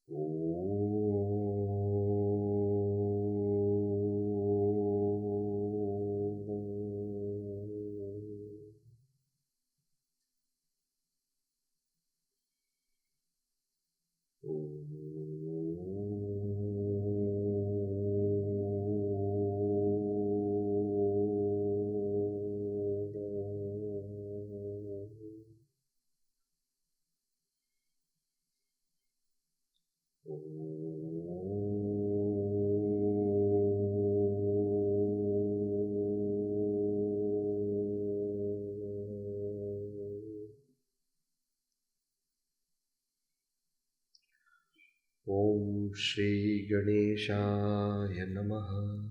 Om Shri Ganeshaya Namaha.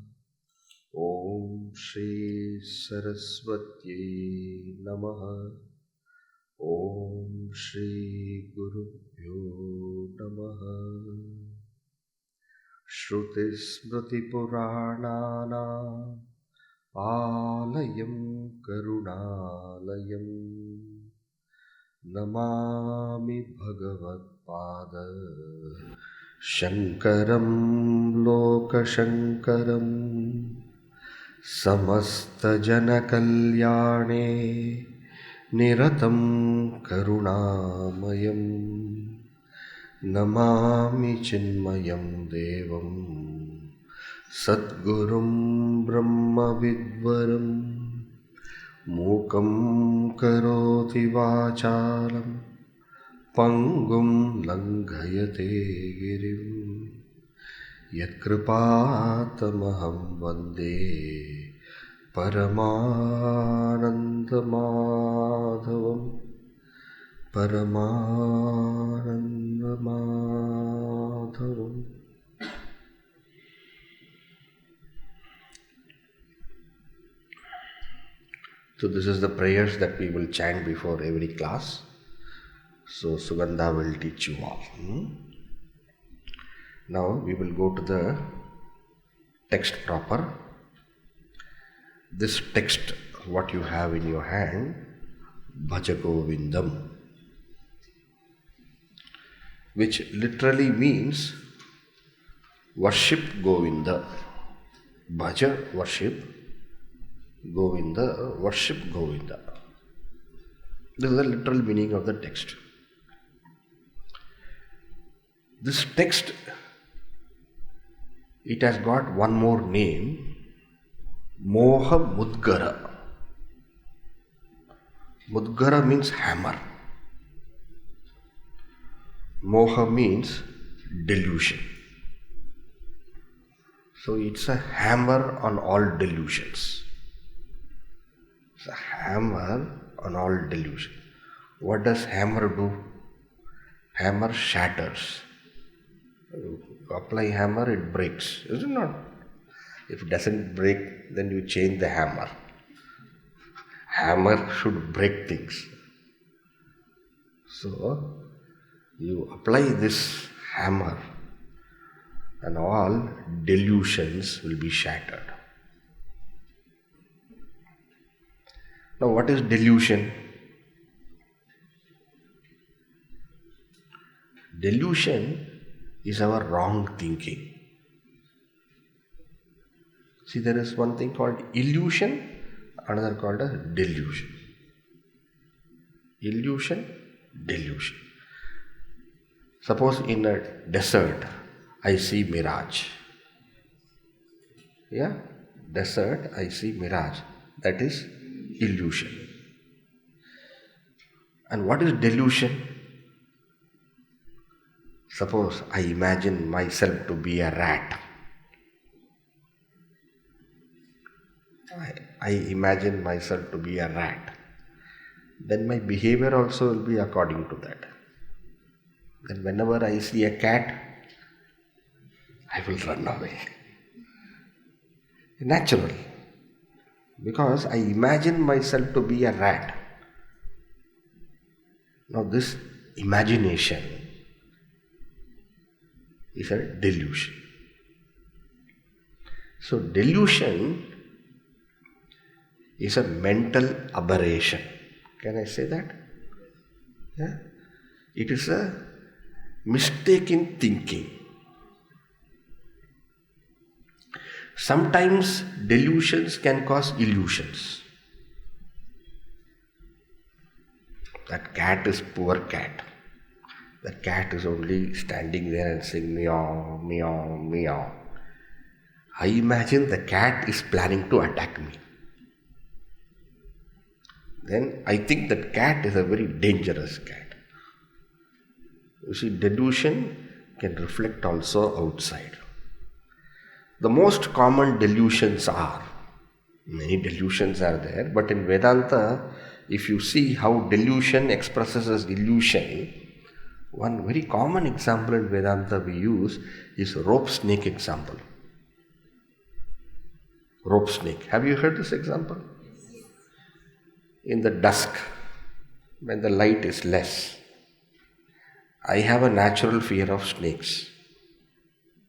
Om Shri Saraswati Namaha. Om Shri Gurubhyo Namaha. Shruti Smriti Puranana Alayam Karunalayam Namami Bhagavad Pada Shankaram Lokashankaram Samasta Jana Kalyane Niratam Karunamayam Namami Chinmayam Devam Sadgurum Brahma Vidvaram Mukam Karoti Vachalam Pangum Langhayate Girim Yatkripatamaham Vande Paramananda Madhavam Paramananda Madhavam. So this is the prayers that we will chant before every class. So Sugandha will teach you all. Now we will go to the text proper. This text, what you have in your hand, Bhaja Govindam, which literally means worship Govinda. Bhaja, worship. Govinda, worship Govinda. This is the literal meaning of the text. This text, it has got one more name, Moha Mudgara. Mudgara means hammer. Moha means delusion. So it's a hammer on all delusions. It's a hammer on all delusion. What does hammer do? Hammer shatters. You apply hammer, it breaks. Is it not? If it doesn't break, then you change the hammer. Hammer should break things. So, you apply this hammer and all delusions will be shattered. Now, what is delusion? Delusion is our wrong thinking. See, there is one thing called illusion, another called as delusion. Illusion, delusion. Suppose in a desert, I see mirage. Yeah? Desert, I see mirage. That is illusion. And what is delusion? Suppose I imagine myself to be a rat. I imagine myself to be a rat. Then my behavior also will be according to that. Then whenever I see a cat, I will run away. Natural. Because I imagine myself to be a rat. Now this imagination is a delusion. So delusion is a mental aberration. Can I say that? Yeah? It is a mistaken thinking. Sometimes delusions can cause illusions. That cat is poor cat. The cat is only standing there and saying meow, meow, meow. I imagine the cat is planning to attack me. Then I think that cat is a very dangerous cat. You see, delusion can reflect also outside. The most common delusions are, many delusions are there, but in Vedanta, if you see how delusion expresses as illusion, one very common example in Vedanta we use is rope snake example. Rope snake. Have you heard this example? In the dusk, when the light is less, I have a natural fear of snakes.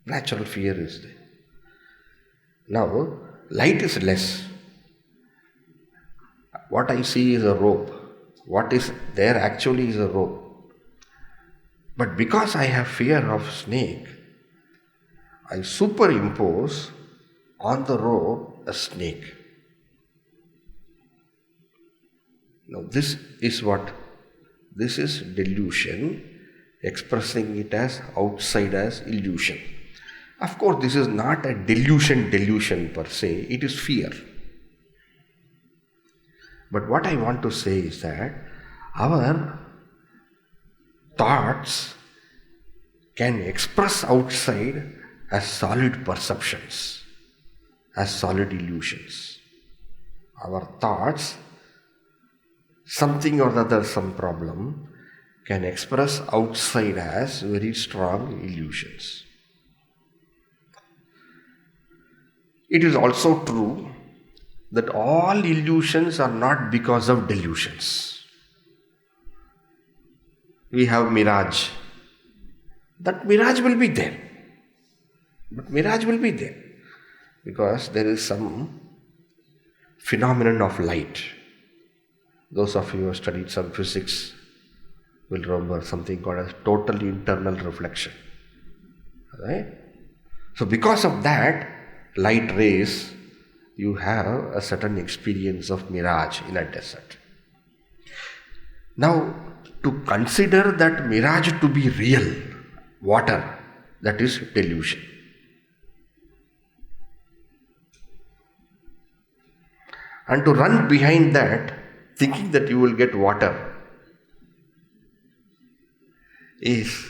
Natural fear is there. Now, light is less. What I see is a rope. What is there actually is a rope. But because I have fear of snake, I superimpose on the rope a snake. Now this is what? This is delusion, expressing it as outside as illusion. Of course, this is not a delusion per se, it is fear. But what I want to say is that our thoughts can express outside as solid perceptions, as solid illusions. Our thoughts, something or the other, some problem, can express outside as very strong illusions. It is also true that all illusions are not because of delusions. We have mirage. That mirage will be there. But mirage will be there because there is some phenomenon of light. Those of you who have studied some physics will remember something called as total internal reflection. Right? So because of that light rays, you have a certain experience of mirage in a desert. Now, to consider that mirage to be real, water, that is delusion. And to run behind that, thinking that you will get water, is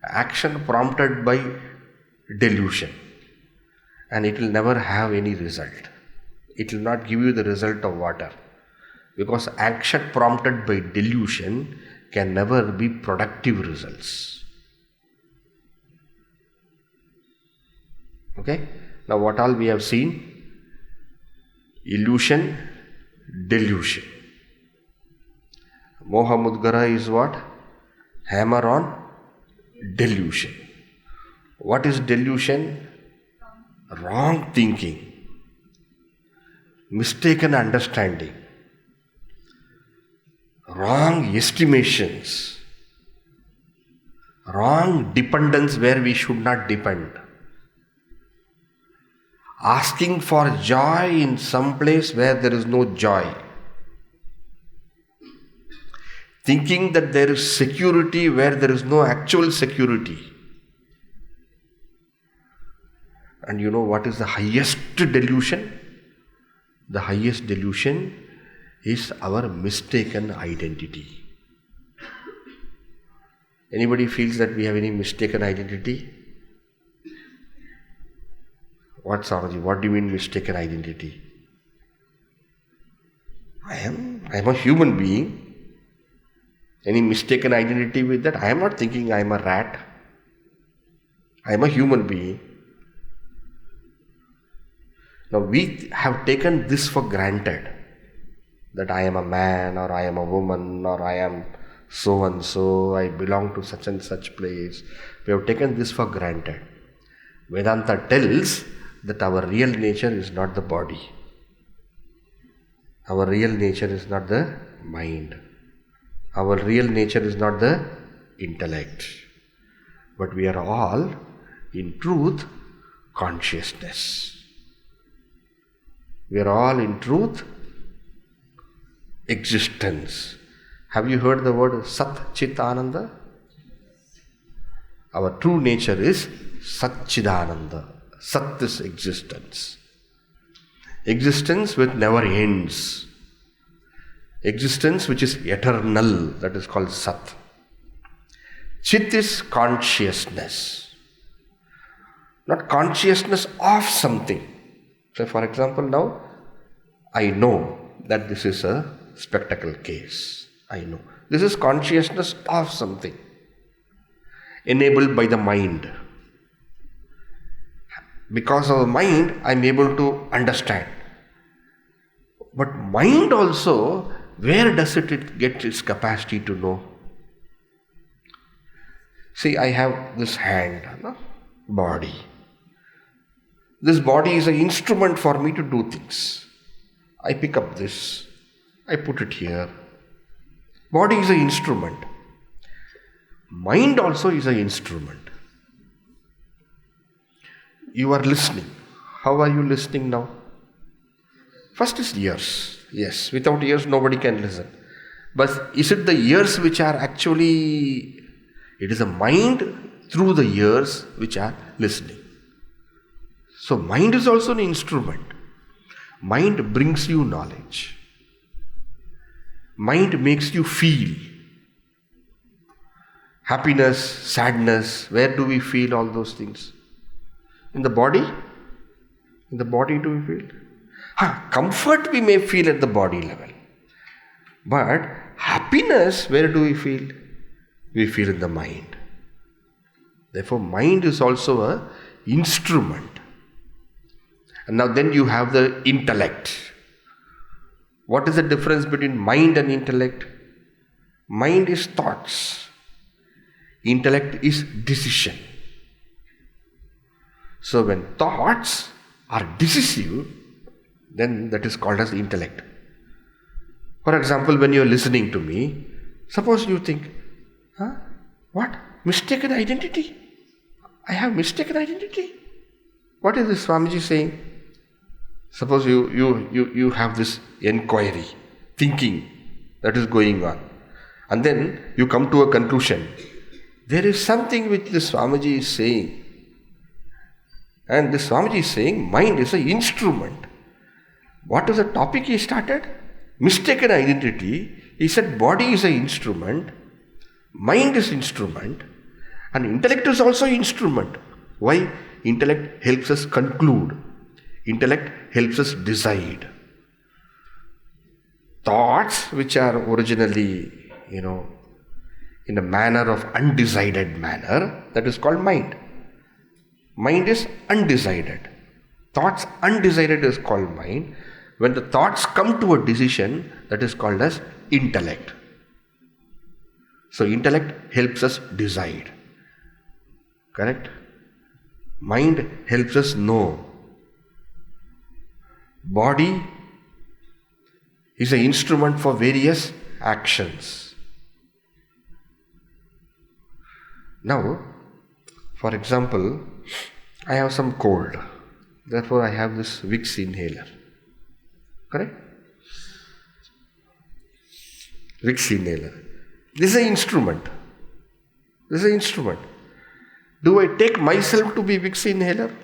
action prompted by delusion. And it will never have any result. It will not give you the result of water. Because action prompted by delusion can never be productive results. Okay? Now what all we have seen? Illusion, delusion. Moha Mudgara is what? Hammer on delusion. What is delusion? Wrong thinking, mistaken understanding, wrong estimations, wrong dependence where we should not depend, asking for joy in some place where there is no joy, thinking that there is security where there is no actual security. And you know what is the highest delusion? The highest delusion is our mistaken identity. Anybody feels that we have any mistaken identity? What, Swamiji? What do you mean mistaken identity? I am a human being. Any mistaken identity with that? I am not thinking I am a rat. I am a human being. Now we have taken this for granted, that I am a man or I am a woman or I am so and so, I belong to such and such place. We have taken this for granted. Vedanta tells that our real nature is not the body. Our real nature is not the mind. Our real nature is not the intellect. But we are all, in truth, consciousness. We are all, in truth, existence. Have you heard the word Sat Chit Ananda? Our true nature is Sat Chidananda. Sat is existence. Existence which never ends. Existence which is eternal, that is called Sat. Chit is consciousness. Not consciousness of something. So for example, now I know that this is a spectacle case. I know. This is consciousness of something, enabled by the mind. Because of the mind, I am able to understand. But mind also, where does it get its capacity to know? See, I have this hand, body. This body is an instrument for me to do things. I pick up this, I put it here. Body is an instrument. Mind also is an instrument. You are listening. How are you listening now? First is ears. Yes, without ears nobody can listen. But is it the ears which are actually... It is a mind through the ears which are listening. So mind is also an instrument. Mind brings you knowledge. Mind makes you feel. Happiness, sadness, where do we feel all those things? In the body? In the body do we feel? Comfort we may feel at the body level. But happiness, where do we feel? We feel in the mind. Therefore, mind is also an instrument. And now then you have the intellect. What is the difference between mind and intellect? Mind is thoughts. Intellect is decision. So when thoughts are decisive, then that is called as intellect. For example, when you are listening to me, suppose you think, what? Mistaken identity? I have mistaken identity? What is this Swamiji saying? Suppose you have this inquiry, thinking that is going on. And then you come to a conclusion. There is something which the Swamiji is saying. And the Swamiji is saying, mind is an instrument. What is the topic he started? Mistaken identity. He said body is an instrument, mind is instrument, and intellect is also instrument. Why? Intellect helps us conclude. Intellect helps us decide. Thoughts which are originally, in a manner of undecided manner, that is called mind. Mind is undecided. Thoughts undecided is called mind. When the thoughts come to a decision, that is called as intellect. So intellect helps us decide. Correct? Mind helps us know. Body is an instrument for various actions. Now, for example, I have some cold. Therefore, I have this Vicks inhaler. Correct? Vicks inhaler. This is an instrument. This is an instrument. Do I take myself to be Vicks inhaler?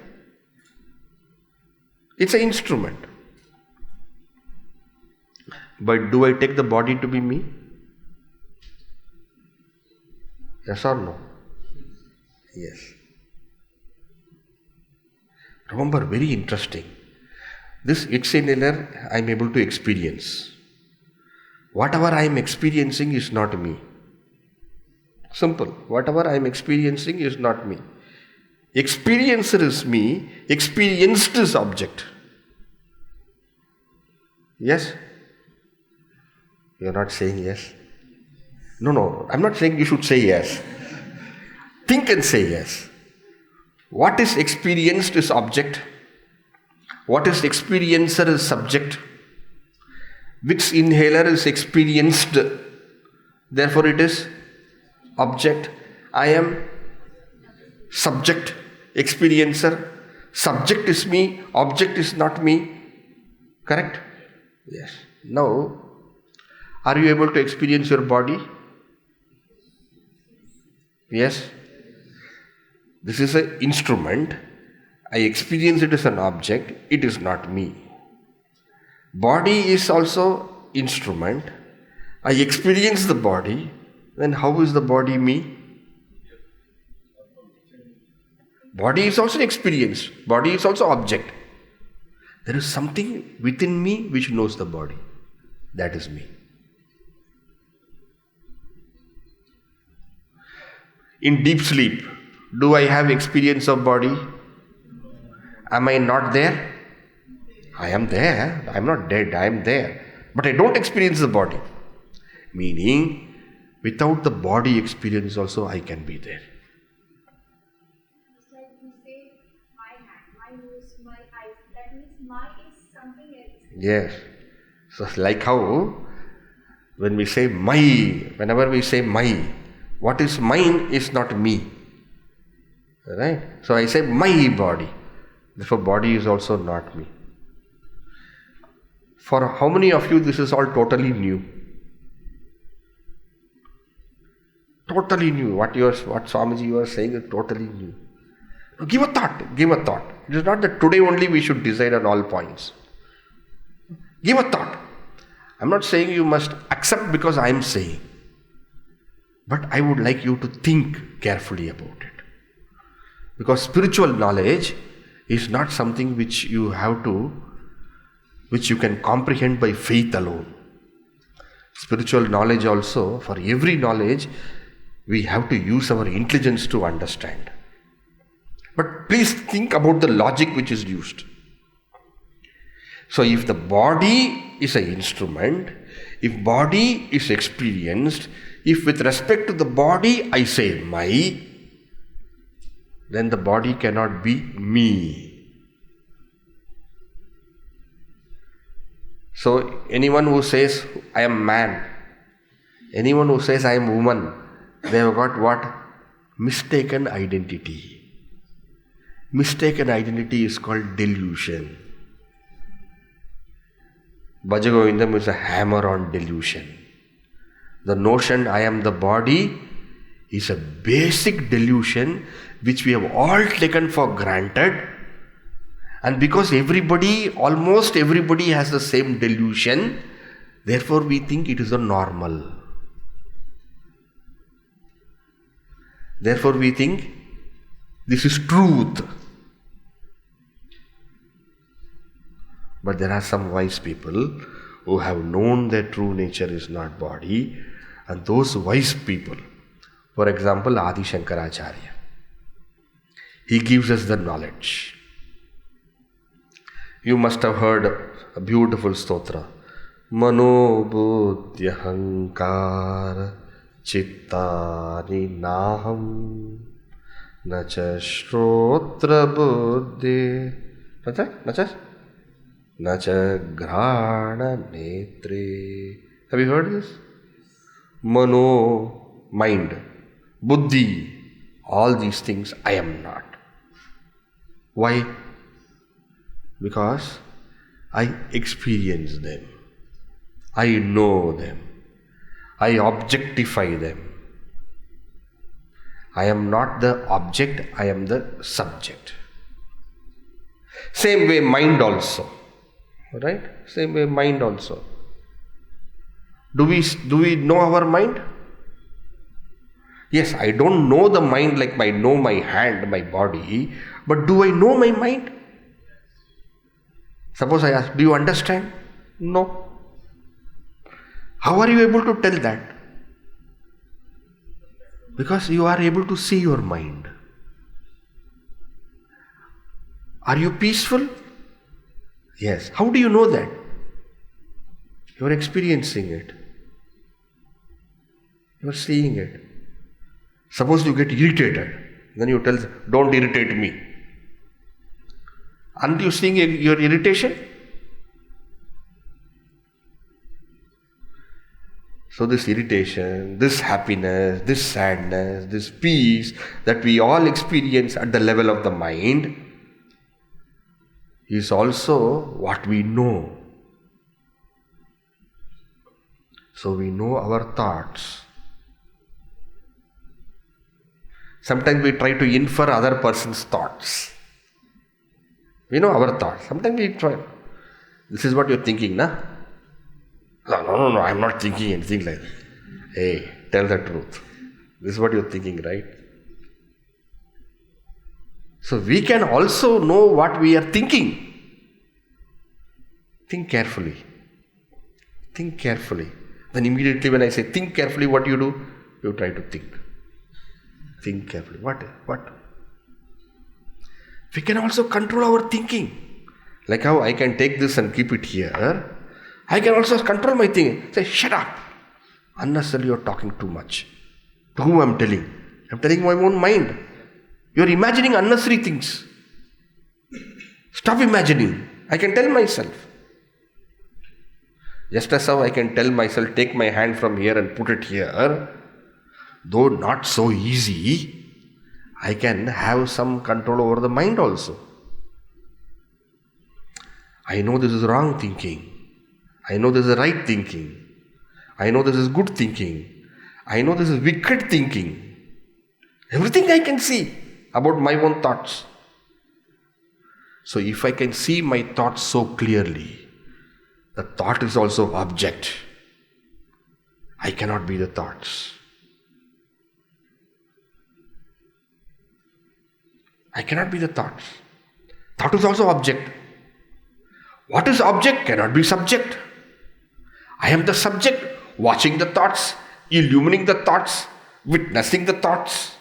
It's an instrument. But do I take the body to be me? Yes or no? Yes. Remember, very interesting. This Vicks inhaler I am able to experience. Whatever I am experiencing is not me. Simple. Whatever I am experiencing is not me. Experiencer is me, experienced is object. Yes? You are not saying yes? No, I am not saying you should say yes. Think and say yes. What is experienced is object. What is experiencer is subject. Vicks inhaler is experienced. Therefore it is object. I am subject, experiencer. Subject is me, object is not me. Correct? Yes. Now, are you able to experience your body? Yes. This is an instrument. I experience it as an object. It is not me. Body is also instrument. I experience the body. Then how is the body me? Body is also experience. Body is also object. There is something within me which knows the body. That is me. In deep sleep, do I have experience of body? Am I not there? I am there. I am not dead. I am there. But I don't experience the body. Meaning, without the body experience also I can be there. It's like you say, my hand, my nose, my eyes. That means my is something else. Yes. So like how when we say my, whenever we say my, what is mine is not me. Right? So I say my body. Therefore body is also not me. For how many of you this is all totally new? Totally new. What Swamiji was saying is totally new. Give a thought. Give a thought. It is not that today only we should decide on all points. Give a thought. I'm not saying you must accept because I am saying. But I would like you to think carefully about it. Because spiritual knowledge is not something which you can comprehend by faith alone. Spiritual knowledge also, for every knowledge, we have to use our intelligence to understand. But please think about the logic which is used. So if the body is an instrument, if body is experienced, if with respect to the body I say my, then the body cannot be me. So anyone who says I am man, anyone who says I am woman, they have got what? Mistaken identity. Mistaken identity is called delusion. Bhaja Govindam is a hammer on delusion. The notion I am the body is a basic delusion which we have all taken for granted. And because almost everybody has the same delusion, therefore we think it is a normal. Therefore we think this is truth. But there are some wise people who have known that true nature is not body, and those wise people, for example, Adi Shankaracharya, he gives us the knowledge. You must have heard a beautiful stotra. Mano buddhya hankara chittani naham nacha shrotra buddhi nacha grana netre. Have you heard this? Mano, mind, buddhi, all these things I am not. Why? Because I experience them. I know them. I objectify them. I am not the object, I am the subject. Same way mind also. Right? Same way mind also. Do we know our mind? Yes, I don't know the mind like I know my hand, my body, but do I know my mind? Suppose I ask, do you understand? No. How are you able to tell that? Because you are able to see your mind. Are you peaceful? Yes. How do you know that? You are experiencing it. You are seeing it. Suppose you get irritated, then you tell, don't irritate me. Aren't you seeing your irritation? So this irritation, this happiness, this sadness, this peace that we all experience at the level of the mind is also what we know. So we know our thoughts. Sometimes we try to infer other person's thoughts. We know our thoughts. Sometimes we try. This is what you're thinking, na? No, I'm not thinking anything like that. Hey, tell the truth. This is what you're thinking, right? So we can also know what we are thinking. Think carefully. Think carefully. Then immediately when I say think carefully, what you do? You try to think. Think carefully. What? We can also control our thinking. Like how I can take this and keep it here. I can also control my thinking. Say, shut up. Unnecessarily you're talking too much. To whom I'm telling? I'm telling my own mind. You're imagining unnecessary things. Stop imagining. I can tell myself. Just as how I can tell myself, take my hand from here and put it here, though not so easy, I can have some control over the mind also. I know this is wrong thinking. I know this is right thinking. I know this is good thinking. I know this is wicked thinking. Everything I can see about my own thoughts. So if I can see my thoughts so clearly, the thought is also object. I cannot be the thoughts. I cannot be the thoughts. Thought is also object. What is object cannot be subject. I am the subject, watching the thoughts, illumining the thoughts, witnessing the thoughts.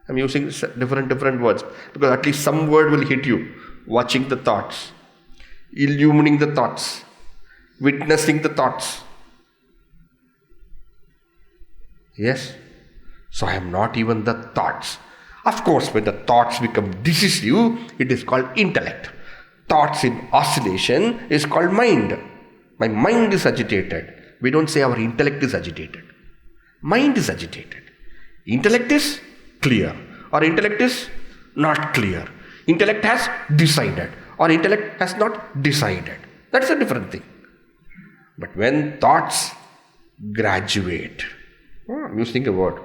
I'm using different words because at least some word will hit you. Watching the thoughts, illumining the thoughts, witnessing the thoughts. Yes? So I am not even the thoughts. Of course, when the thoughts become decisive, it is called intellect. Thoughts in oscillation is called mind. My mind is agitated. We don't say our intellect is agitated. Mind is agitated. Intellect is clear or intellect is not clear. Intellect has decided or intellect has not decided. That's a different thing. But when thoughts graduate, I'm using a word.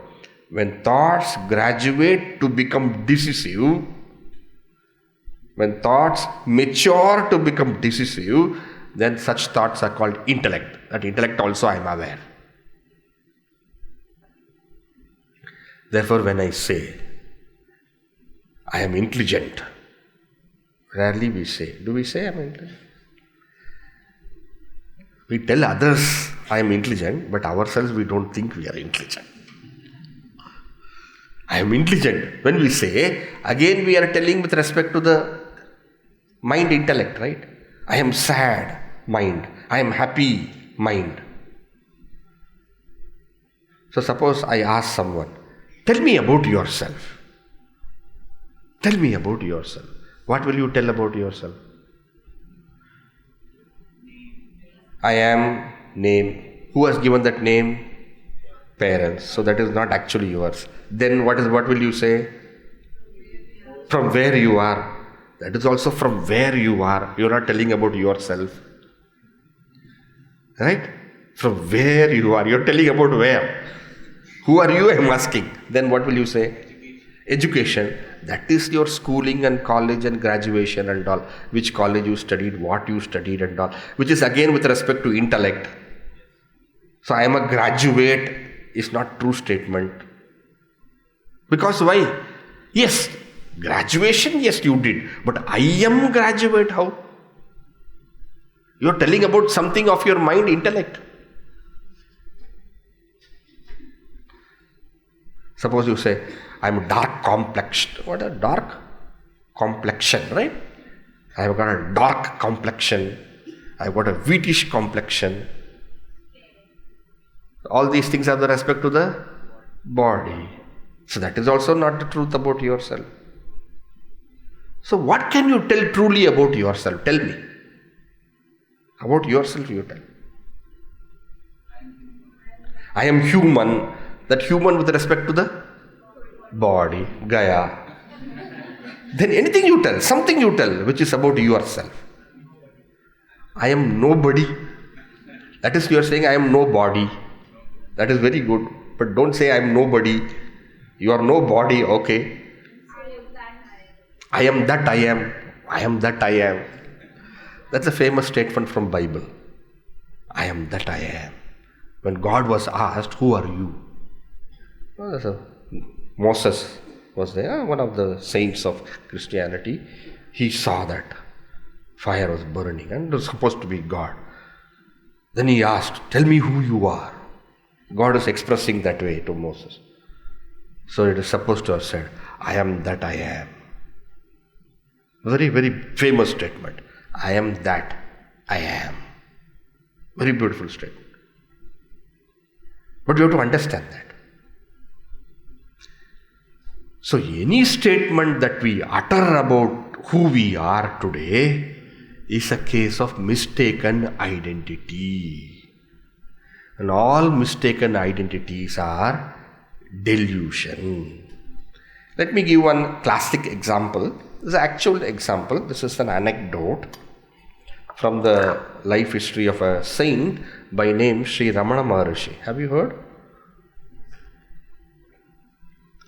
When thoughts graduate to become decisive, when thoughts mature to become decisive, then such thoughts are called intellect. That intellect also I am aware. Therefore, when I say, I am intelligent, rarely we say. Do we say I am intelligent? We tell others I am intelligent, but ourselves we don't think we are intelligent. I am intelligent. When we say, again we are telling with respect to the mind intellect, right? I am sad, mind. I am happy, mind. So suppose I ask someone, tell me about yourself. Tell me about yourself. What will you tell about yourself? I am, name. Who has given that name? Parents. So that is not actually yours. Then what will you say? From where you are. That is also from where you are. You are not telling about yourself. Right? From where you are. You are telling about where. Who are you? I am asking. Then what will you say? Education. That is your schooling and college and graduation and all. Which college you studied, what you studied and all. Which is again with respect to intellect. So I am a graduate is not true statement. Because why? Yes, graduation, yes you did. But I am graduate, how? You are telling about something of your mind, intellect. Suppose you say, I am dark complexed. What a dark complexion, right? I have got a dark complexion. I have got a wheatish complexion. All these things have the respect to the body. So that is also not the truth about yourself. So what can you tell truly about yourself? Tell me. About yourself you tell. I am human. That human with respect to the body, Gaya. Then anything you tell, something you tell, which is about yourself. I am nobody. That is, you are saying I am nobody. That is very good. But don't say I am nobody. You are nobody, okay. I am that I am. I am that I am. That's a famous statement from Bible. I am that I am. When God was asked, who are you? Moses was there, one of the saints of Christianity. He saw that fire was burning and it was supposed to be God. Then he asked, tell me who you are. God is expressing that way to Moses. So it is supposed to have said, I am that I am. Very, very famous statement. I am that I am. Very beautiful statement. But you have to understand that. So any statement that we utter about who we are today is a case of mistaken identity. And all mistaken identities are delusion. Let me give one classic example. This is an actual example. This is an anecdote from the life history of a saint by name Sri Ramana Maharishi. Have you heard?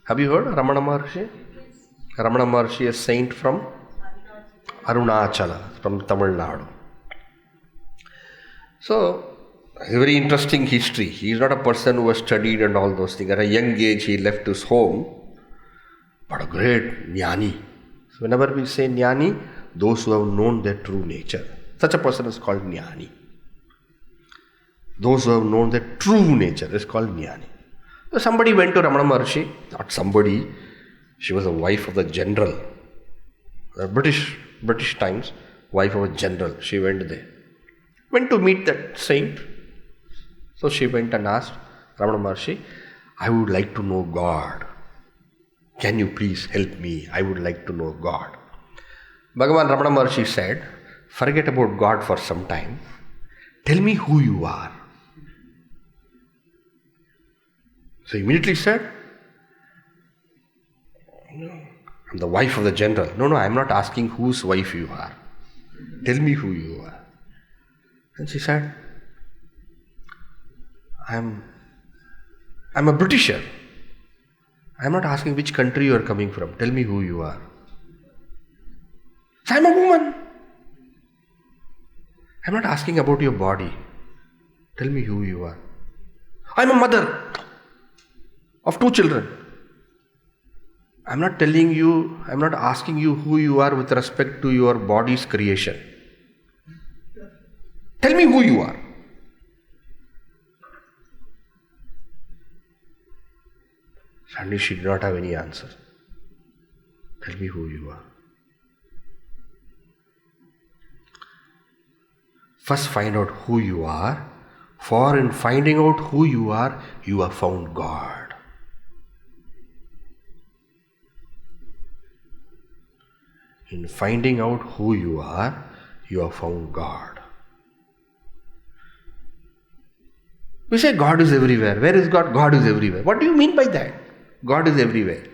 Have you heard Ramana Maharishi? Yes. Ramana Maharishi is a saint from Arunachala, from Tamil Nadu. So, a very interesting history. He is not a person who has studied and all those things. At a young age, he left his home, but a great jnani. So, whenever we say jnani, those who have known their true nature. Such a person is called jnani. Those who have known their true nature is called jnani. So somebody went to Ramana Maharishi, not somebody, she was a wife of the general, British times, wife of a general. She went there. Went to meet that saint. So she went and asked Ramana Maharishi, I would like to know God. Can you please help me? I would like to know God. Bhagavan Ramana Maharishi said, forget about God for some time. Tell me who you are. So immediately said, I'm the wife of the general. No, I'm not asking whose wife you are. Tell me who you are. And she said, I'm a Britisher. I'm not asking which country you are coming from. Tell me who you are. So I'm a woman. I'm not asking about your body. Tell me who you are. I'm a mother of 2 children. I'm not asking you who you are with respect to your body's creation. Tell me who you are. Suddenly she did not have any answer. Tell me who you are. First find out who you are, for in finding out who you have found God. In finding out who you have found God. We say God is everywhere. Where is God? God is everywhere. What do you mean by that? God is everywhere.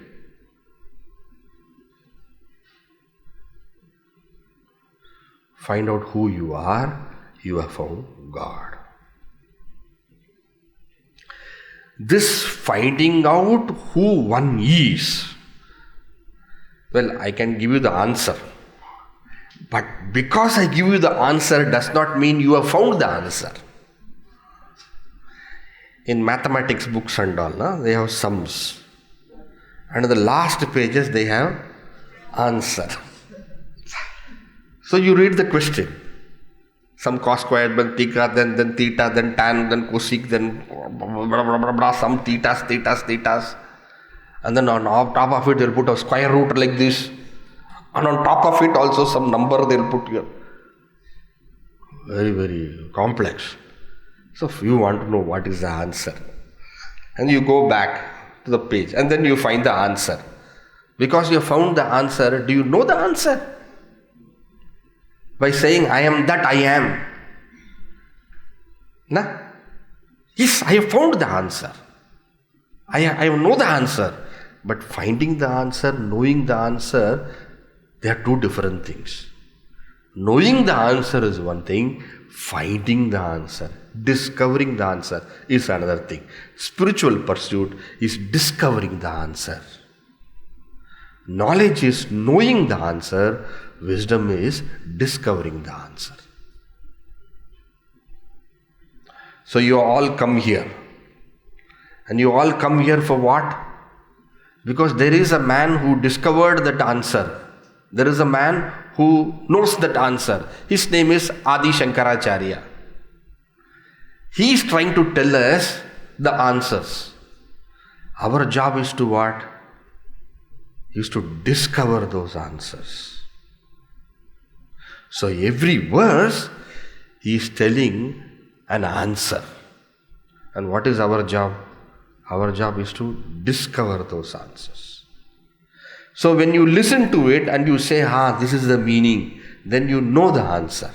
Find out who you have found God. This finding out who one is, well, I can give you the answer. But because I give you the answer does not mean you have found the answer. In mathematics books and all, they have sums. And in the last pages they have answer. So you read the question. Some cos squared, then theta, then theta, then tan, then cosec, then blah, blah, blah, blah, some thetas. And then on top of it they'll put a square root like this. And on top of it also some number they'll put here. Very, very complex. So if you want to know what is the answer, and you go back to the page and then you find the answer. Because you have found the answer, do you know the answer? By saying, I am that I am. Yes, I have found the answer. I know the answer. But finding the answer, knowing the answer, they are two different things. Knowing the answer is one thing, finding the answer, discovering the answer is another thing. Spiritual pursuit is discovering the answer. Knowledge is knowing the answer, wisdom is discovering the answer. So you all come here. And you all come here for what? Because there is a man who discovered that answer. There is a man who knows that answer. His name is Adi Shankaracharya. He is trying to tell us the answers. Our job is to what? Is to discover those answers. So every verse he is telling an answer. And what is our job? Our job is to discover those answers. So when you listen to it and you say, this is the meaning, then you know the answer.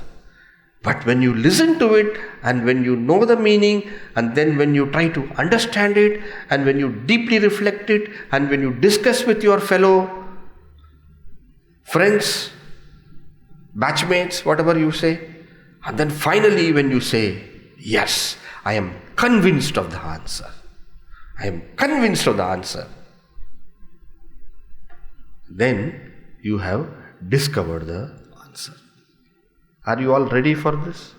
But when you listen to it and when you know the meaning and then when you try to understand it and when you deeply reflect it and when you discuss with your fellow friends, batchmates, whatever you say, and then finally when you say, yes, I am convinced of the answer. I am convinced of the answer. Then you have discovered the answer. Are you all ready for this?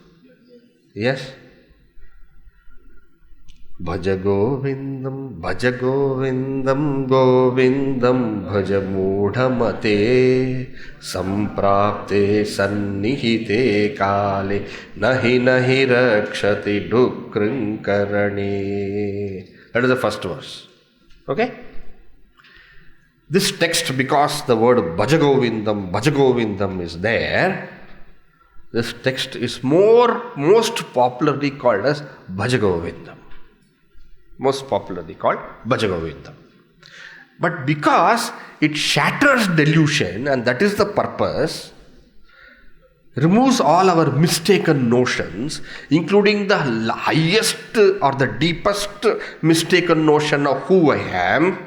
Yes? Bhaja Govindam, Bhaja Govindam, Govindam, Bhaja Mudhamate, Samprapte Sannihite Kale, Nahi Nahi Rakshati Dukrinkarane. That is the first verse. Okay? This text, because the word Bhaja Govindam is there, this text is most popularly called as Bhaja Govindam. Most popularly called Bhaja Govindam. But because it shatters delusion, and that is the purpose, removes all our mistaken notions, including the highest or the deepest mistaken notion of who I am.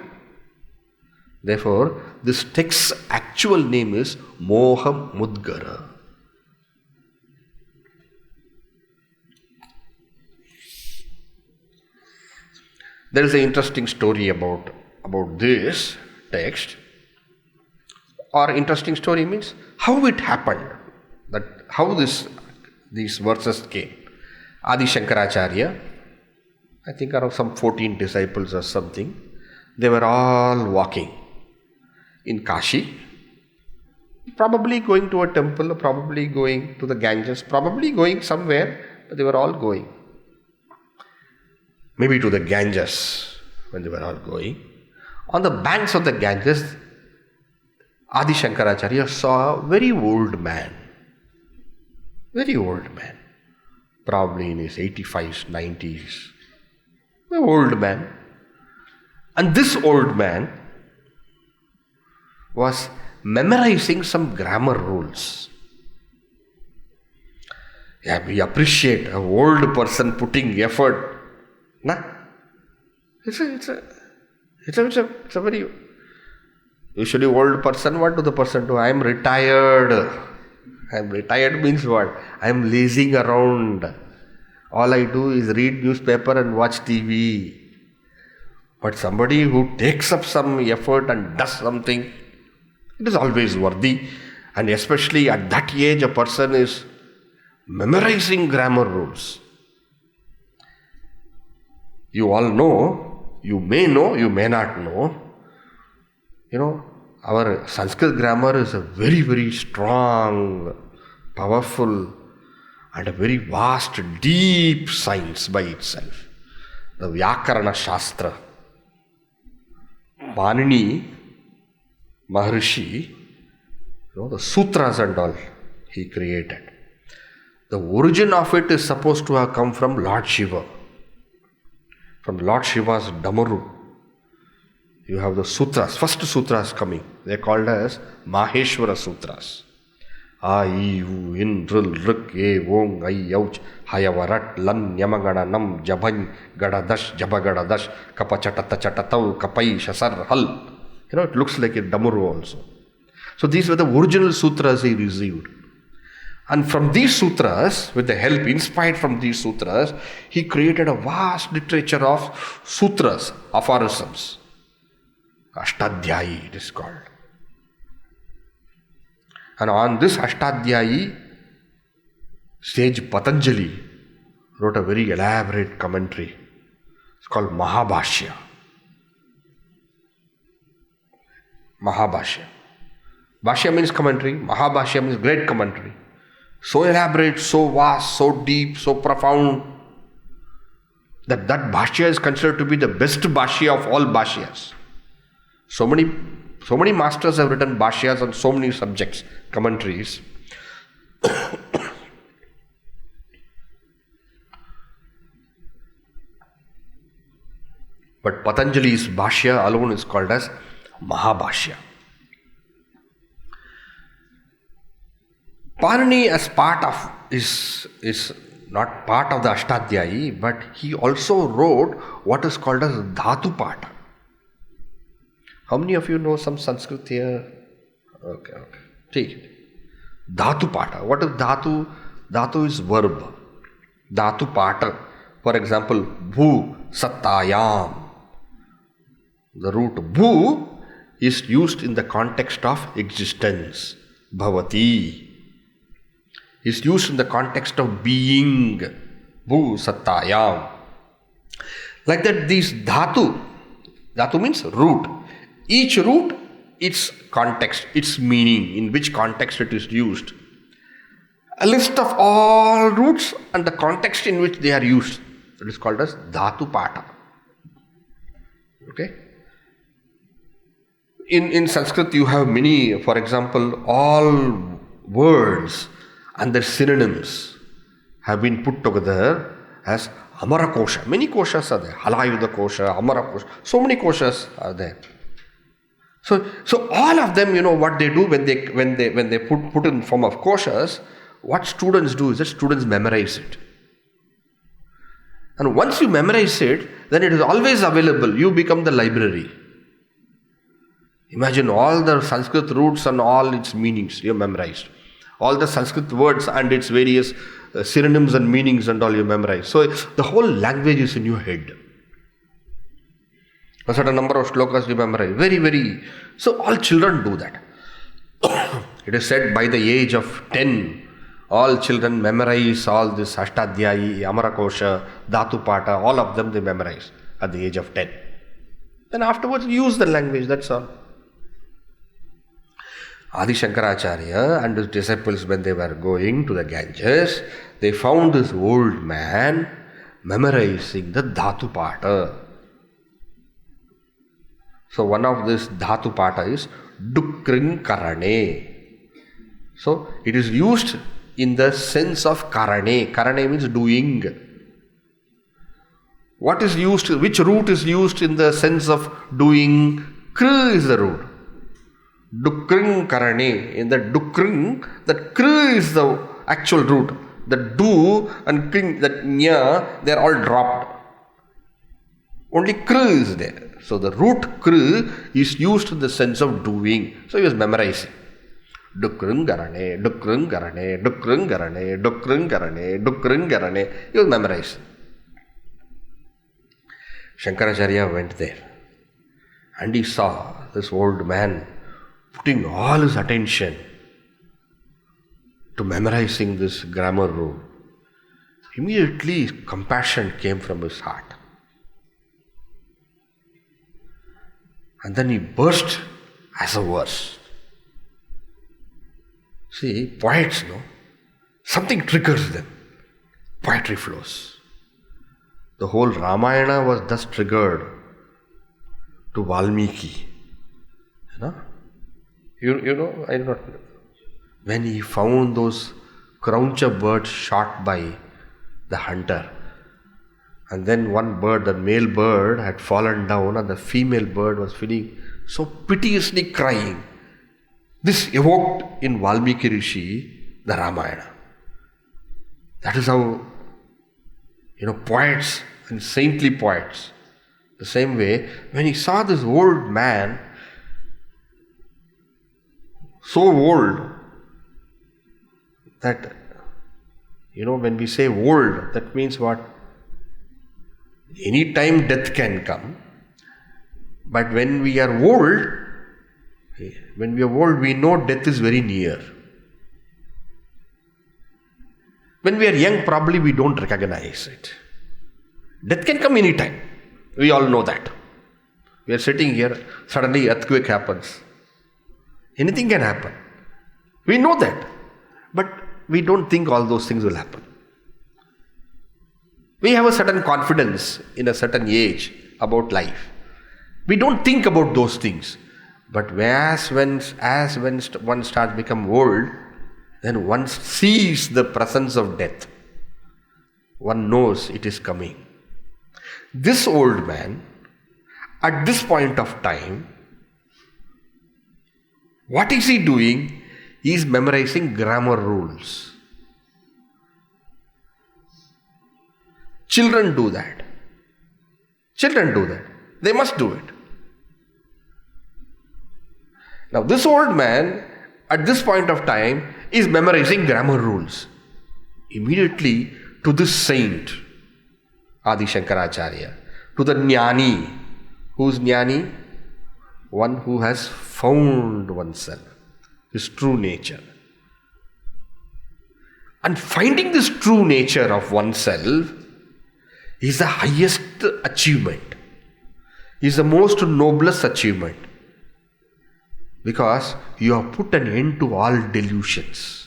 Therefore, this text's actual name is Moha Mudgara. There is an interesting story about this text. Or interesting story means how it happened. That how these verses came. Adi Shankaracharya, I think around some 14 disciples or something, they were all walking in Kashi, probably going to a temple, probably going to the Ganges, probably going somewhere, but they were all going. Maybe to the Ganges when they were all going. On the banks of the Ganges, Adi Shankaracharya saw a very old man. Very old man. Probably in his 85s, 90s. An old man. And this old man was memorizing some grammar rules. Yeah, we appreciate an old person putting effort. Nah? It's a very usually old person. What do the person do? I am retired. I am retired means what? I am lazing around. All I do is read newspaper and watch TV. But somebody who takes up some effort and does something, it is always worthy. And especially at that age, a person is memorizing grammar rules. You all know, you may not know. Our Sanskrit grammar is a very, very strong, powerful, and a very vast, deep science by itself. The Vyakarana Shastra. Panini Maharishi, the sutras and all he created. The origin of it is supposed to have come from Lord Shiva. From Lord Shiva's Damaru. You have the sutras, first sutras coming. They are called as Maheshwara Sutras. A, I, U, In, Ril, Rik, E, Ong, I, Ouch, Hayavarat, Lan, Yamagana, Nam, Jabhan, Gadadash, Jabagadash, Kapachatata Chatatau, Kapai, Shasar, Hal. It looks like a Damuru also. So these were the original sutras he received. And from these sutras, with the help inspired from these sutras, he created a vast literature of sutras, aphorisms. Ashtadhyayi it is called. And on this Ashtadhyayi, sage Patanjali wrote a very elaborate commentary. It's called Mahabhashya. Mahabhashya. Bhashya means commentary, Mahabhashya means great commentary. So elaborate, so vast, so deep, so profound, that Bhashya is considered to be the best Bhashya of all Bhashyas. So many masters have written Bhashyas on so many subjects, commentaries. But Patanjali's Bhashya alone is called as Mahabhashya. Panini as part of is not part of the Ashtadhyayi, but he also wrote what is called as Dhatu Pata. How many of you know some Sanskrit here? Okay. Take it. Dhatu Pata. What is Dhatu? Dhatu is verb. Dhatu Pata. For example, Bhu Sattayam. The root Bhu is used in the context of existence. Bhavati is used in the context of being. Bhu Sattayam. Like that, these dhatu means root. Each root, its context, its meaning, in which context it is used. A list of all roots and the context in which they are used. That is called as dhatu pata. Okay? In Sanskrit you have many, for example, all words and their synonyms have been put together as Amara Kosha. Many koshas are there. Halayuda Kosha, Amara Kosha. So many koshas are there. So all of them, what they do when they put in form of koshas, what students do is that students memorize it. And once you memorize it, then it is always available. You become the library. Imagine all the Sanskrit roots and all its meanings you have memorized. All the Sanskrit words and its various synonyms and meanings and all you memorize. So the whole language is in your head. A certain number of shlokas you memorize. Very, very. So all children do that. It is said by the age of 10, all children memorize all this Ashtadhyayi, Amarakosha, Dhatu Pata, all of them they memorize at the age of 10. Then afterwards use the language, that's all. Adi Shankaracharya and his disciples, when they were going to the Ganges, they found this old man memorizing the Dhatu Pata. So one of this Dhatu Pata is Dukrin Karane. So it is used in the sense of Karane. Karane means doing. What is used, which root is used in the sense of doing? Kr is the root. Dukring Karane. In the Dukring, that Kr is the actual root. The do and kring, that nya, they are all dropped. Only Kr is there. So the root Kr is used in the sense of doing. So he was memorizing. Dukring Karane, Dukring Karane, Dukring Karane, Dukring Karane, Dukring Karane. He was memorizing. Shankaracharya went there and he saw this old man putting all his attention to memorizing this grammar rule. Immediately compassion came from his heart. And then he burst as a verse. See, poets, something triggers them. Poetry flows. The whole Ramayana was thus triggered to Valmiki. You know, I do not know. When he found those croucher birds shot by the hunter, and then one bird, the male bird, had fallen down and the female bird was feeling so piteously crying. This evoked in Valmiki Rishi the Ramayana. That is how, poets and saintly poets, the same way, when he saw this old man, so old that, when we say old, that means what? Any time death can come. But when we are old, we know death is very near. When we are young, probably we don't recognize it. Death can come anytime. We all know that. We are sitting here, suddenly earthquake happens. Anything can happen. We know that. But we don't think all those things will happen. We have a certain confidence in a certain age about life. We don't think about those things. But when one starts become old, then one sees the presence of death. One knows it is coming. This old man, at this point of time, what is he doing? He is memorizing grammar rules. Children do that. They must do it. Now this old man, at this point of time, is memorizing grammar rules. Immediately to this saint, Adi Shankaracharya, to the jnani. Who's jnani? One who has found oneself, his true nature. And finding this true nature of oneself is the highest achievement, is the most noblest achievement. Because you have put an end to all delusions.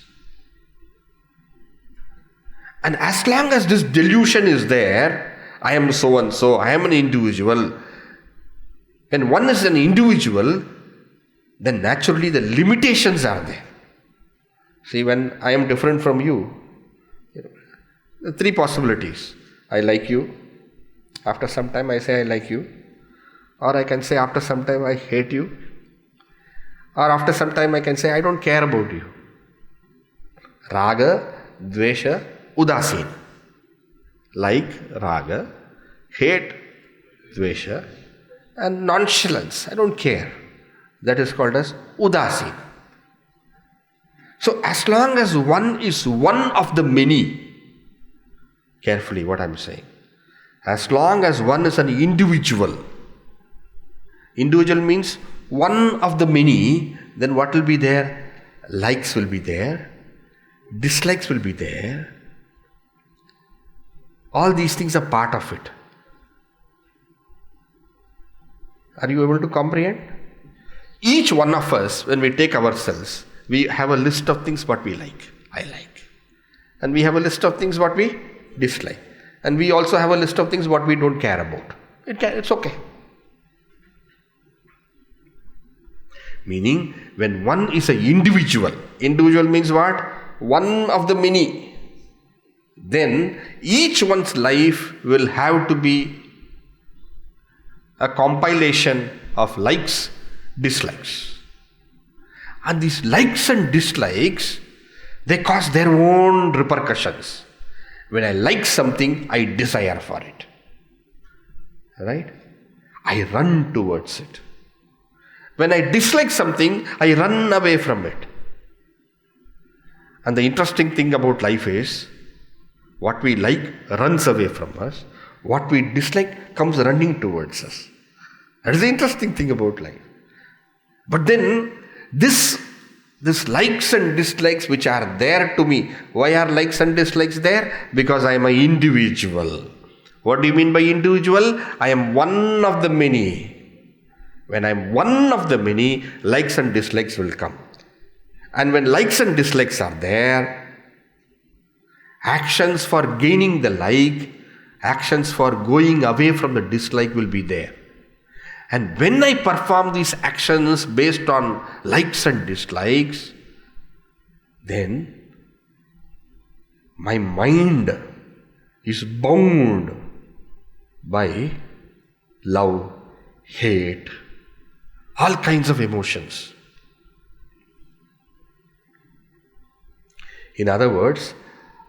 And as long as this delusion is there, I am so and so, I am an individual. When one is an individual, then naturally the limitations are there. See, when I am different from you, the three possibilities. I like you. After some time I say I like you. Or I can say after some time I hate you. Or after some time I can say I don't care about you. Raga, Dvesha, Udasin. Like Raga, hate, Dvesha, and nonchalance. I don't care. That is called as Udasin. So as long as one is one of the many, carefully what I am saying, as long as one is an individual means one of the many, then what will be there? Likes will be there, dislikes will be there. All these things are part of it. Are you able to comprehend? Each one of us, when we take ourselves, we have a list of things what we like, I like. And we have a list of things what we dislike. And we also have a list of things what we don't care about. It's okay. Meaning, when one is an individual means what? One of the many. Then each one's life will have to be a compilation of likes, dislikes. And these likes and dislikes, they cause their own repercussions. When I like something, I desire for it. Right? I run towards it. When I dislike something, I run away from it. And the interesting thing about life is, what we like runs away from us. What we dislike comes running towards us. That is the interesting thing about life. But then, this likes and dislikes which are there to me, why are likes and dislikes there? Because I am an individual. What do you mean by individual? I am one of the many. When I am one of the many, likes and dislikes will come. And when likes and dislikes are there, actions for gaining the like, actions for going away from the dislike will be there. And when I perform these actions based on likes and dislikes, then my mind is bound by love, hate, all kinds of emotions. In other words,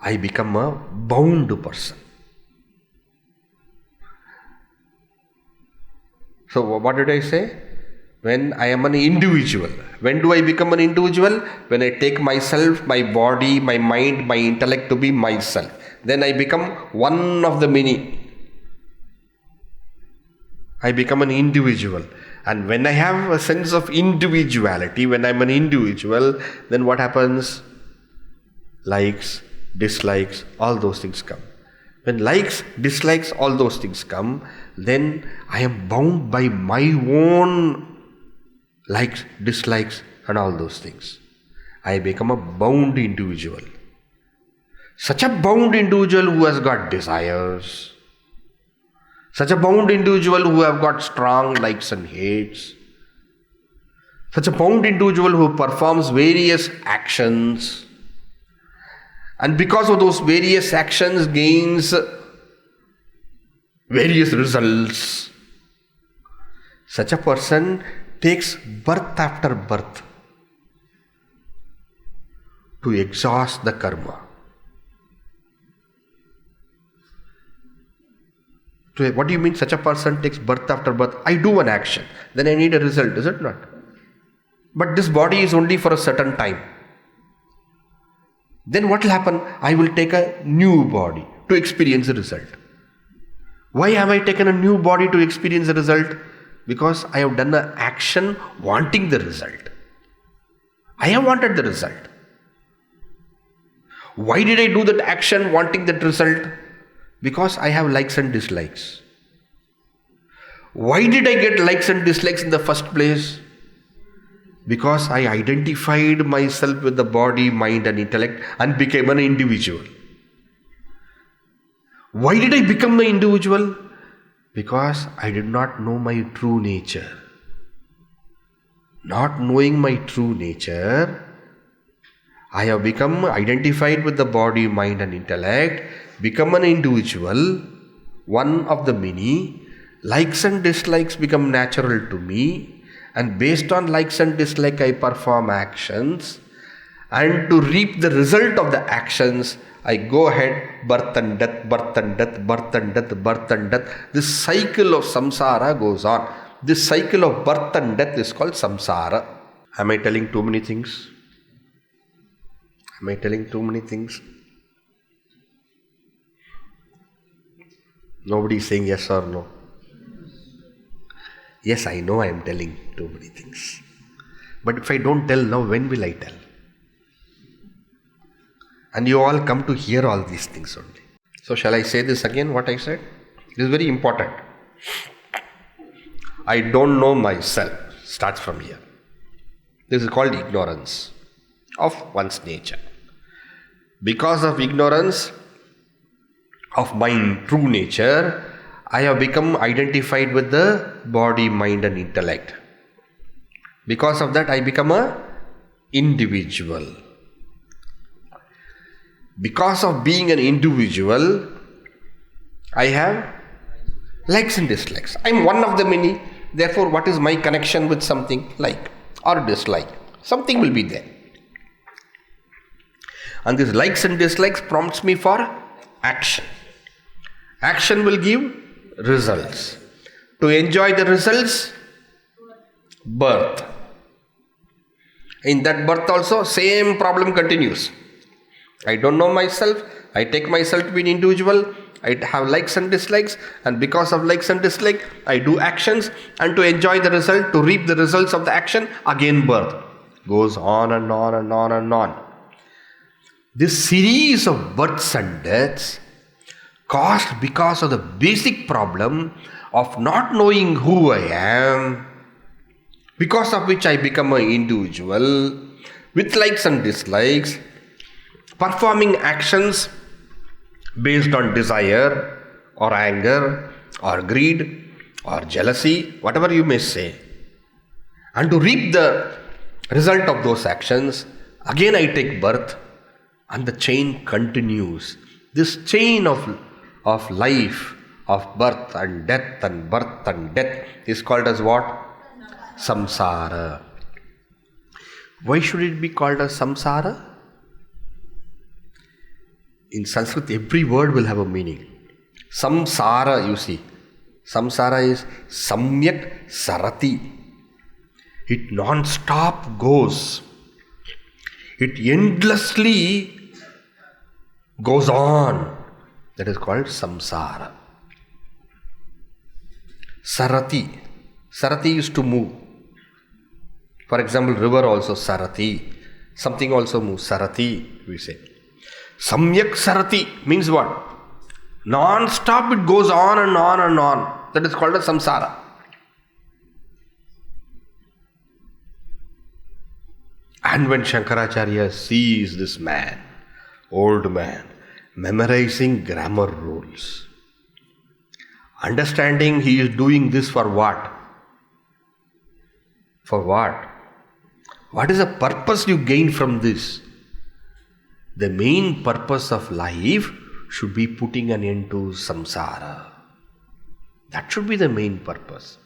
I become a bound person. So what did I say? When I am an individual. When do I become an individual? When I take myself, my body, my mind, my intellect to be myself. Then I become one of the many. I become an individual. And when I have a sense of individuality, when I am an individual, then what happens? Likes, dislikes, all those things come. When likes, dislikes, all those things come, then I am bound by my own likes, dislikes, and all those things. I become a bound individual. Such a bound individual who has got desires, such a bound individual who have got strong likes and hates, such a bound individual who performs various actions, and because of those various actions gains various results. Such a person takes birth after birth to exhaust the karma. What do you mean such a person takes birth after birth? I do an action, then I need a result, is it not? But this body is only for a certain time. Then what will happen? I will take a new body to experience the result. Why have I taken a new body to experience the result? Because I have done an action wanting the result. I have wanted the result. Why did I do that action wanting that result? Because I have likes and dislikes. Why did I get likes and dislikes in the first place? Because I identified myself with the body, mind and intellect and became an individual. Why did I become an individual? Because I did not know my true nature. Not knowing my true nature, I have become identified with the body, mind and intellect, become an individual, one of the many. Likes and dislikes become natural to me, and based on likes and dislike I perform actions, and to reap the result of the actions I go ahead, birth and death, birth and death, birth and death, birth and death. This cycle of samsara goes on. This cycle of birth and death is called samsara. Am I telling too many things? Am I telling too many things? Nobody is saying yes or no. Yes, I know I am telling too many things. But if I don't tell now, when will I tell? And you all come to hear all these things only. So shall I say this again, what I said? This is very important. I don't know myself. Starts from here. This is called ignorance of one's nature. Because of ignorance of my true nature, I have become identified with the body, mind and intellect. Because of that, I become an individual. Because of being an individual, I have likes and dislikes. I am one of the many. Therefore, what is my connection with something? Like or dislike. Something will be there. And this likes and dislikes prompts me for action. Action will give results. To enjoy the results, birth. In that birth also, same problem continues. I don't know myself. I take myself to be an individual. I have likes and dislikes, and because of likes and dislikes, I do actions, and to enjoy the result, to reap the results of the action, again birth. Goes on and on and on and on. This series of births and deaths caused because of the basic problem of not knowing who I am, because of which I become an individual with likes and dislikes, performing actions based on desire or anger or greed or jealousy, whatever you may say. And to reap the result of those actions, again I take birth, and the chain continues. This chain of life, of birth and death and birth and death is called as what? Samsara. Why should it be called as samsara? In Sanskrit, every word will have a meaning. Samsara, you see. Samsara is samyak sarati. It non-stop goes. It endlessly goes on. That is called samsara. Sarati. Sarati is to move. For example, river also sarati. Something also moves. Sarati, we say. Samyak sarati means what? Non-stop it goes on and on and on. That is called a samsara. And when Shankaracharya sees this man, old man, memorizing grammar rules, understanding he is doing this for what? For what? What is the purpose you gain from this? The main purpose of life should be putting an end to samsara. That should be the main purpose.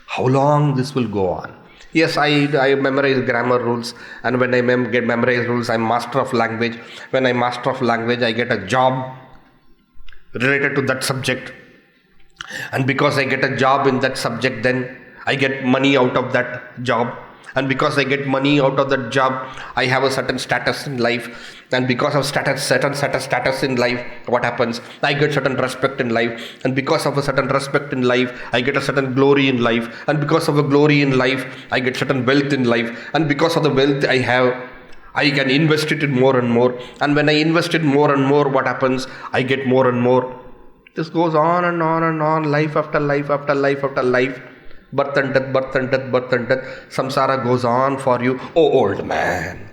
How long this will go on? Yes, I memorize grammar rules, and when I get memorize rules, I'm master of language. When I'm master of language, I get a job related to that subject. And because I get a job in that subject, then I get money out of that job. And because I get money out of that job, I have a certain status in life. And because of certain status in life, what happens? I get certain respect in life. And because of a certain respect in life, I get a certain glory in life. And because of a glory in life, I get certain wealth in life. And because of the wealth I have, I can invest it in more and more. And when I invest it more and more, what happens? I get more and more. This goes on and on and on, life after life after life after life. Birth and death, birth and death, birth and death. Samsara goes on for you. Oh, old man.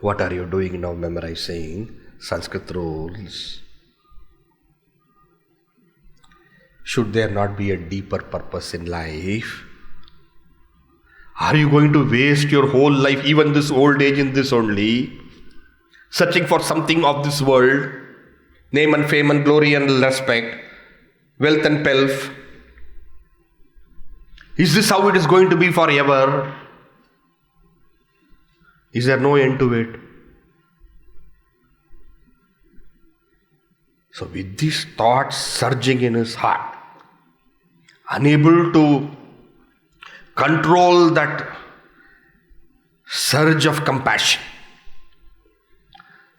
What are you doing now memorizing Sanskrit rules? Should there not be a deeper purpose in life? Are you going to waste your whole life, even this old age, in this only? Searching for something of this world? Name and fame and glory and respect? Wealth and pelf? Is this how it is going to be forever? Is there no end to it? So with these thoughts surging in his heart, unable to control that surge of compassion,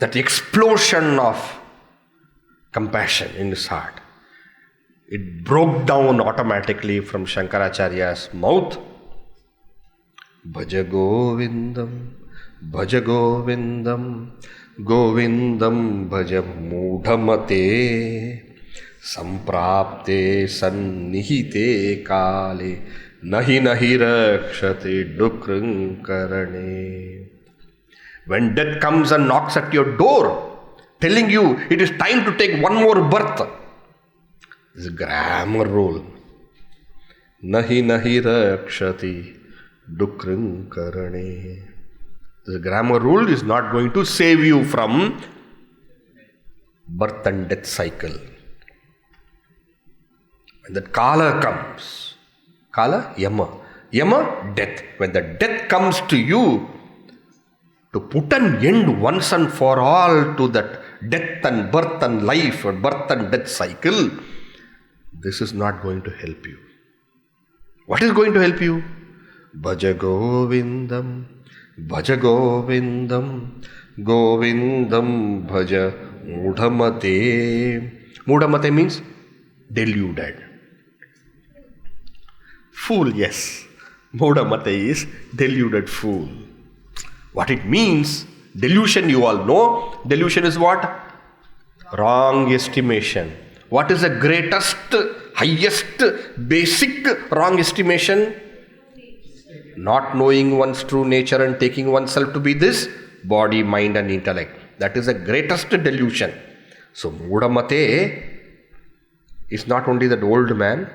that explosion of compassion in his heart, it broke down automatically from Shankaracharya's mouth. Bhaja Govindam, Bhaja Govindam, Govindam Bhaja Mudhamate, Samprapte Sannihite Kale, Nahi Nahi Rakshate Dukrang Karane. When death comes and knocks at your door, telling you it is time to take one more birth, this is a grammar rule. Nahi nahi rakshati dukrang karane. This grammar rule is not going to save you from birth and death cycle. When that kala comes, kala, yama. Yama, death. When the death comes to you, to put an end once and for all to that death and birth and life or birth and death cycle, this is not going to help you. What is going to help you? Bhaja Govindam, Bhaja Govindam, Govindam Bhaja Mudhamate. Mudhamate means deluded. Fool, yes. Mudhamate is deluded fool. What it means, delusion you all know. Delusion is what? Wrong estimation. What is the greatest, highest, basic wrong estimation? Not knowing one's true nature and taking oneself to be this body, mind and intellect. That is the greatest delusion. So Mudhamate is not only that old man,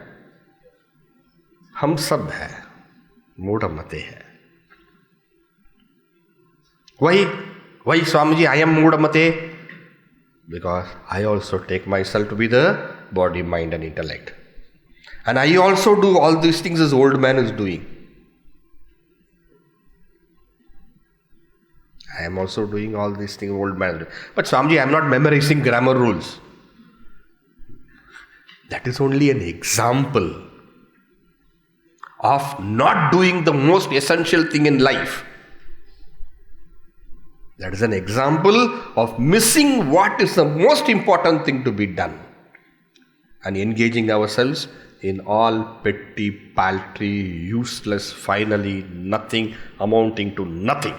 hum sab hai, Mudhamate hai. Why Swamiji, I am Mudhamate? Because I also take myself to be the body, mind and intellect. And I also do all these things as old man is doing. I am also doing all these things, old man. But Swamiji, I am not memorizing grammar rules. That is only an example of not doing the most essential thing in life. That is an example of missing what is the most important thing to be done and engaging ourselves in all petty, paltry, useless, finally nothing, amounting to nothing.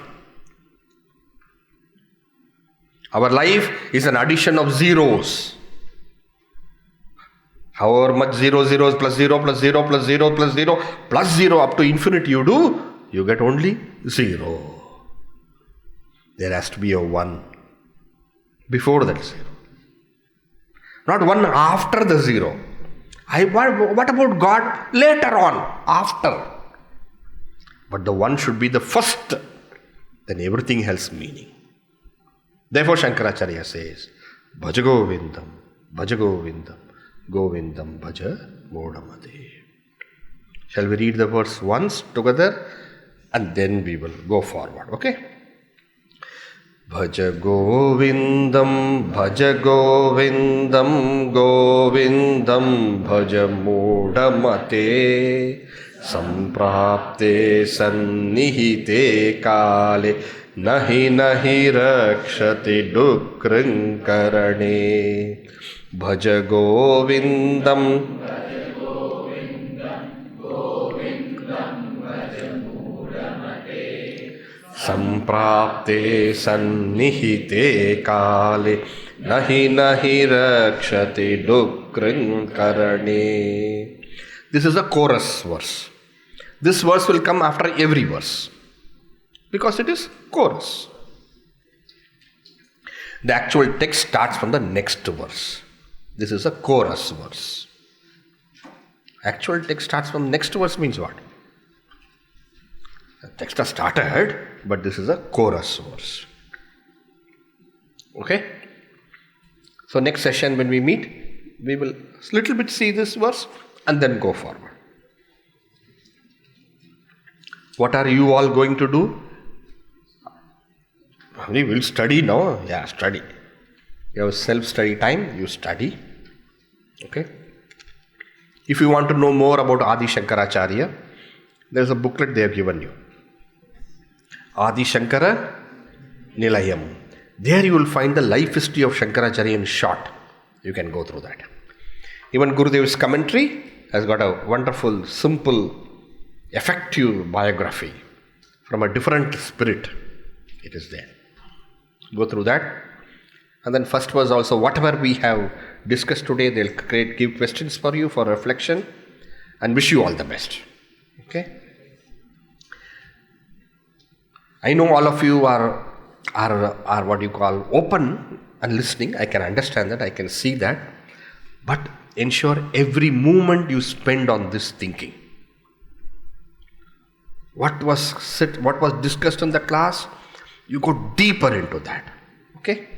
Our life is an addition of zeros. However much zeros plus 0 plus 0 plus 0 plus 0 plus 0 up to infinity you do, you get only 0. There has to be a 1 before that 0. Not 1 after the 0. What about God later on, after? But the 1 should be the first, then everything else meaning. Therefore Shankaracharya says, Bhaja Govindam, Bhaja Govindam, Govindam Bhaja Modamade. Shall we read the verse once together and then we will go forward, okay? Bhaja Govindam, Bhaja Govindam, Govindam Bhaja Modamate, Samprapte Sannihite Kale, Nahi Nahi Rakshati Dukrinkarane. Bhaja Govindam, Samprapte Sannihite Kale, Nahi Nahi Rakshati Dukrinkarane. This is a chorus verse. This verse will come after every verse because it is chorus. The actual text starts from the next verse. This is a chorus verse. Actual text starts from next verse means what? The text has started, but this is a chorus verse. Okay? So next session when we meet, we will little bit see this verse and then go forward. What are you all going to do? We will study now. Yeah, study. You have self-study time, you study. Okay? If you want to know more about Adi Shankaracharya, there is a booklet they have given you. Adi Shankara Nilayam. There you will find the life history of Shankaracharya in short. You can go through that. Even Gurudev's commentary has got a wonderful, simple, effective biography from a different spirit. It is there. Go through that. And then first was also whatever we have discussed today, they'll give questions for you for reflection and wish you all the best. Okay? I know all of you are what you call open and listening. I can understand that. I can see that. But ensure every moment you spend on this thinking. What was discussed in the class, you go deeper into that. Okay?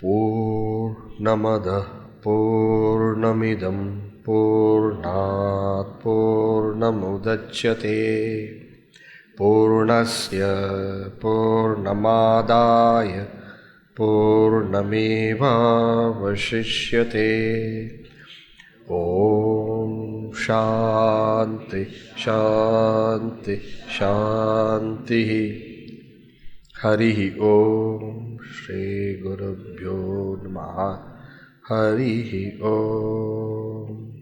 Purnamada Purnamidam Purnat Purnamudachyate Purnasya Purnamadaya Purnameva Vashishyate. Om Shanti Shanti Shanti. Harihi Om Shri Gurubhyo Namaha. Harihi Om.